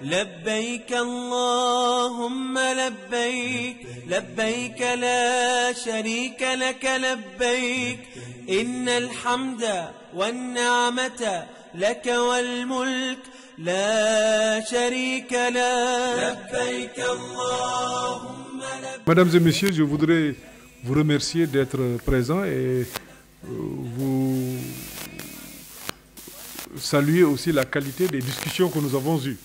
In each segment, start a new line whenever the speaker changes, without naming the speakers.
لبيك اللهم لبيك لبيك لا شريك لك لبيك إن الحمد والنعمة لك والملك لا شريك لك لبيك اللهم لبيك.
Mesdames et messieurs, je voudrais vous remercier d'être présents et vous saluer aussi la qualité des discussions que nous avons eues.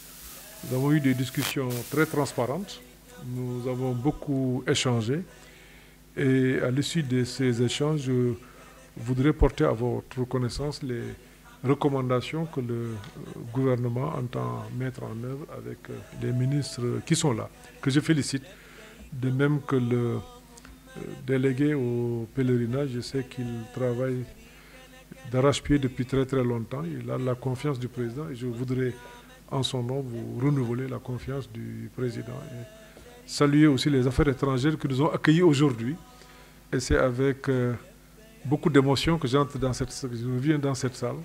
Nous avons eu des discussions très transparentes, nous avons beaucoup échangé et à l'issue de ces échanges, je voudrais porter à votre connaissance les recommandations que le gouvernement entend mettre en œuvre avec les ministres qui sont là, que je félicite, de même que le délégué au pèlerinage. Je sais qu'il travaille d'arrache-pied depuis très très longtemps, il a la confiance du président et je voudrais en son nom vous renouveler la confiance du président et saluer aussi les affaires étrangères qui nous ont accueillis aujourd'hui. Et c'est avec beaucoup d'émotion que je viens dans cette salle,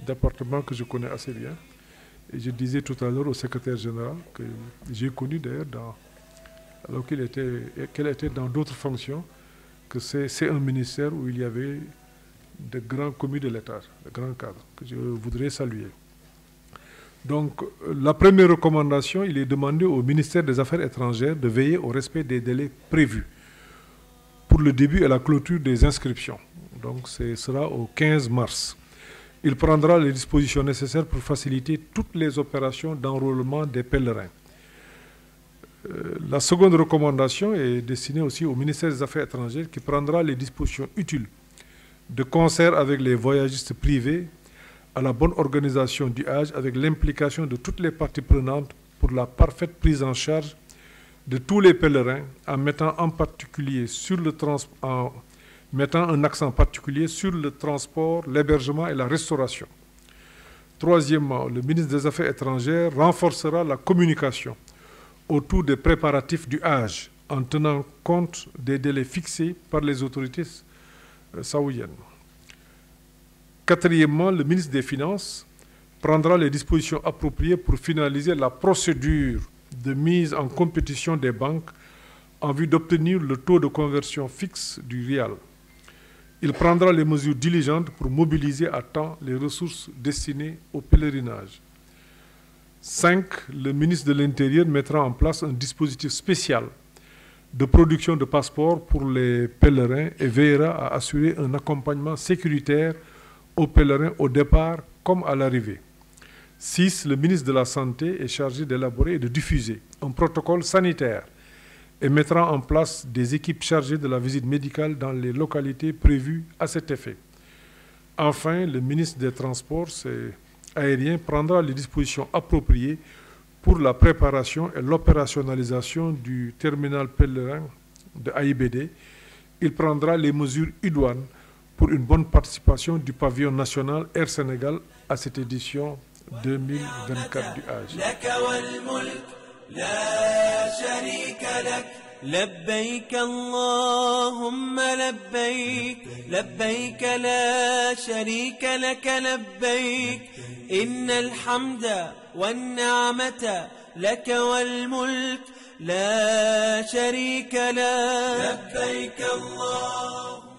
département que je connais assez bien. Et je disais tout à l'heure au secrétaire général que j'ai connu d'ailleurs alors qu'elle était dans d'autres fonctions, que c'est un ministère où il y avait de grands commis de l'État, de grands cadres, que je voudrais saluer. Donc, la première recommandation, il est demandé au ministère des Affaires étrangères de veiller au respect des délais prévus pour le début et la clôture des inscriptions. Donc, ce sera au 15 mars. Il prendra les dispositions nécessaires pour faciliter toutes les opérations d'enrôlement des pèlerins. La seconde recommandation est destinée aussi au ministère des Affaires étrangères qui prendra les dispositions utiles de concert avec les voyagistes privés à la bonne organisation du Hajj avec l'implication de toutes les parties prenantes pour la parfaite prise en charge de tous les pèlerins en mettant un accent particulier sur le transport, l'hébergement et la restauration. Troisièmement, le ministre des Affaires étrangères renforcera la communication autour des préparatifs du Hajj en tenant compte des délais fixés par les autorités saoudiennes. Quatrièmement, le ministre des Finances prendra les dispositions appropriées pour finaliser la procédure de mise en compétition des banques en vue d'obtenir le taux de conversion fixe du rial. Il prendra les mesures diligentes pour mobiliser à temps les ressources destinées au pèlerinage. 5. Le ministre de l'Intérieur mettra en place un dispositif spécial de production de passeports pour les pèlerins et veillera à assurer un accompagnement sécuritaire aux pèlerins au départ comme à l'arrivée. 6. Le ministre de la Santé est chargé d'élaborer et de diffuser un protocole sanitaire et mettra en place des équipes chargées de la visite médicale dans les localités prévues à cet effet. Enfin, le ministre des Transports aériens prendra les dispositions appropriées pour la préparation et l'opérationnalisation du terminal pèlerin de AIBD. Il prendra les mesures idoines pour une bonne participation du pavillon national Air Sénégal à cette édition 2024 du Hajj.
لبيك اللهم لبيك لبيك لا شريك لك لبيك إن الحمد والنعمة لك والملك لا شريك لك لبيك اللهم